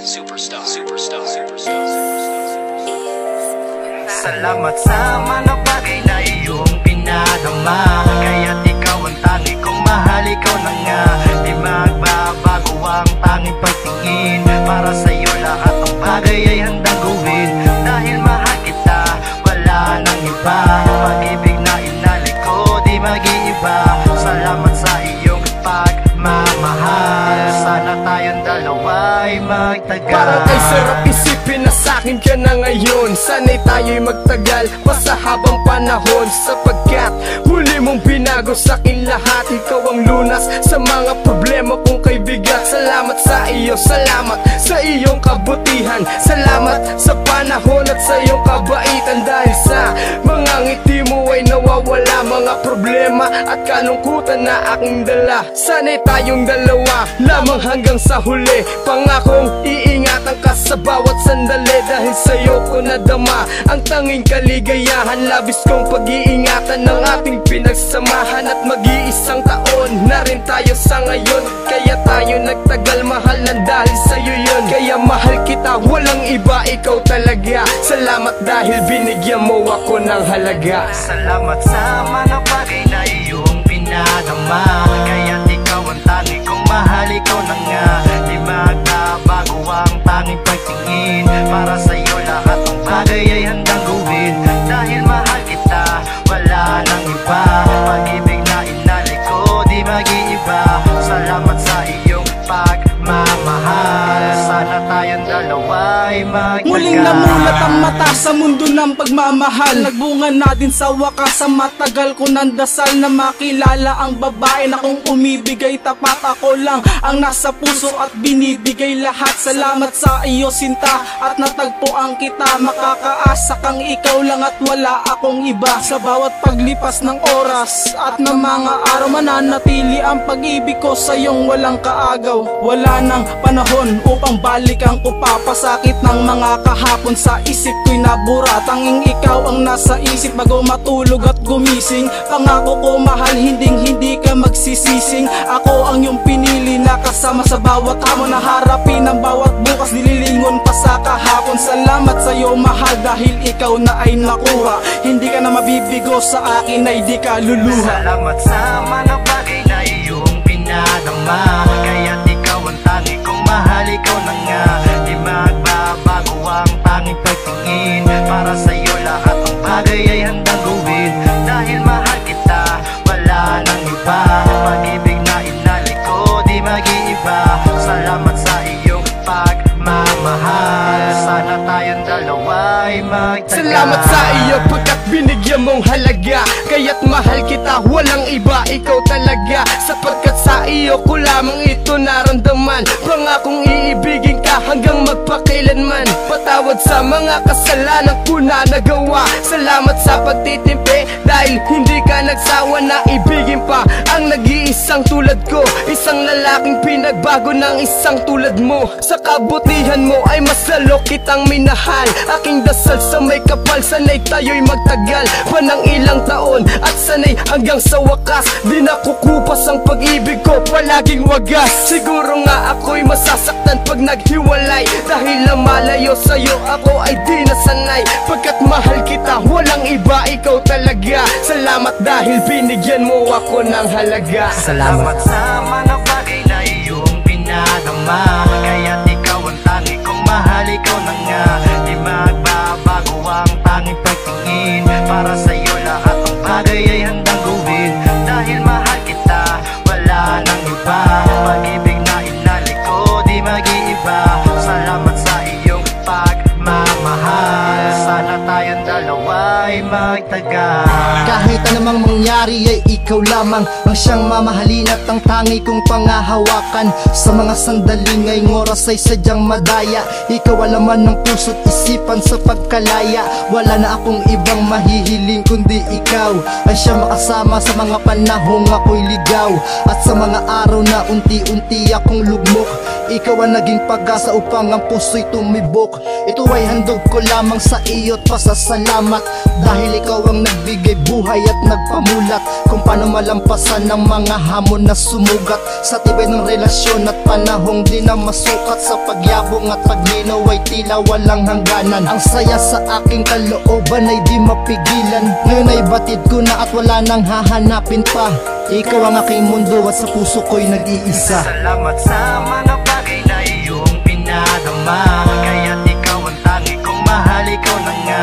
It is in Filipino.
Superstar. Salamat sa mga bagay na iyong pinadama, kaya't ikaw ang tangi kong mahal, ikaw na nga. Di magbabago ang tanging pagtingin, para sa'yo lahat ng bagay ay handang gawin. Dahil mahal kita, wala nang iba, pag-ibig na inalik ko, di mag-iiba. Salamat sa iyong pagmamahal, sana tayong dalawa'y magtagal. Parang ay sarap isipin na sa'kin ka na ngayon, sana'y tayo'y magtagal pa sa habang panahon, sapagkat huli mong binago sa'kin lahat. Ikaw ang lunas sa mga problema kong kaibigan. Salamat sa iyo, salamat sa iyong kabutihan, salamat sa panahon at sa iyong kabaitan. Dahil sa mga ngiti mo ay nawawala mga problema at kalungkutan na aking dala. Sana'y tayong dalawa lamang hanggang sa huli, pangakong iingatan ka sa bawat sandali. Dahil sa'yo ko nadama ang tanging kaligayahan, labis kong pag-iingatan ng ating pinagsamahan. At mag-iisang taon na rin tayo sa ngayon, kaya tayo nagtagal, mahal na dahil sa'yo yun. Kaya mahal kita, walang iba, ikaw talaga. Salamat dahil binigyan mo ako ng halaga. Salamat sa mga bagay na iyong pinadama, kaya't ikaw ang tangi kong mahal, ikaw na nga. Di magbabago ang tanging pagtingin, para sa'yo lahat ng bagay ay handang gawin. Dahil mahal kita, wala nang iba, pag-ibig na inalik ko, di mag-iiba. Salamat sa iyong pagmamahal, sana tayong dalawa'y magtagal. Muling namulat ang mata sa mundo ng pagmamahal, nagbunga na din sa wakas sa matagal ko ng dasal na makilala ang babae na kung umibigay tapat. Ako lang ang nasa puso at binibigay lahat. Salamat sa iyo sinta at natagpuan kita, makakaasa kang ikaw lang at wala akong iba. Sa bawat paglipas ng oras at ng mga araw, mananatili ang pag-ibig ko sa iyong walang kaagaw. Wala nang panahon upang balikan ko pa, pasakit ng mga kahapon sa isip ko'y nabura. Tanging ikaw ang nasa isip bago matulog at gumising. Pangako ko mahal, hindi ka magsisising. Ako ang iyong pinili na kasama sa bawat hamon, na harapin ang bawat bukas, dililingon pa sa kahapon. Salamat sa iyo mahal dahil ikaw na ay nakuha, hindi ka na mabibigo sa akin ay di ka luluha. Salamat sa mga bagay na iyong pinadama, kaya't ikaw ang tangi kong mahal, ikaw na nga. Di magbabago ang tanging pagtingin, para sa'yo lahat ng bagay ay handang gawin. Dahil mahal kita, wala nang iba, pag-ibig na inalik ko, di mag-iiba. Salamat sa iyong pagmamahal, sana tayong dalawa'y magtagal. Salamat sa iyo pagkat binigyan mong halaga, kaya't mahal kita, walang iba, ikaw talaga. Sapagkat sa iyo ko lamang ito naramdaman, pangakong iibigin ka hanggang magpakailanman. Patawad sa mga kasalanan ko na nagawa, salamat sa pagtitimpi dahil hindi ka nagsawa na ibigin pa ang nag-iisang tulad ko. Isang lalaking pinagbago ng isang tulad mo, sa kabutihan mo ay mas lalo kitang minahal. Aking dasal sa may kapal, sanay tayo'y magtagal pa ng ilang taon, at sanay hanggang sa wakas, di nakukupas ang pag-ibig ko, palaging wagas. Siguro nga ako'y masasaktan pag naghiwalay, dahil na malayo sa'yo ako ay di nasanay. Pagkat mahal kita, walang iba, ikaw talaga. Salamat dahil binigyan mo ako ng halaga. Salamat sa mga bagay na iyong pinadama, kaya't ikaw ang tangi kong mahal, ikaw na nga. Di magbabago ang tanging pagtingin, para sa'yo lahat ng bagay ay handang gawin. Dahil mahal kita, wala nang iba, pag-ibig na inalik ko, di mag-iiba. Salamat sa iyong pagmamahal, sana tayong dalawa'y magtagal. Kahit anumang mangyari ay ikaw lamang ang siyang mamahalin at ang tangi kong pangahawakan. Sa mga sandaling ngayong oras ay sadyang madaya, ikaw alaman ng puso't isipan sa pagkalaya. Wala na akong ibang mahihiling kundi ikaw ay siyang makasama sa mga panahong ako'y ligaw, at sa mga araw na unti-unti akong lugmok. Ikaw ang naging pag-asa upang ang puso'y tumibok. Ito ay handog ko lamang sa iyo't pasasalamat, dahil ikaw ang nagbigay buhay at nagpamulat kung paano Malampasan ng mga hamon na sumugat sa tibay ng relasyon at panahong di na masukat. Sa pagyabong at paglinaw ay tila walang hangganan. Ang saya sa aking kalooban ay di mapigilan. Ngayon ay batid ko na at wala nang hahanapin pa. Ikaw ang aking mundo at sa puso ko'y nag-iisa. Salamat sa mga bagay na iyong pinadama, kaya't ikaw ang tangi kong mahal, ikaw na nga.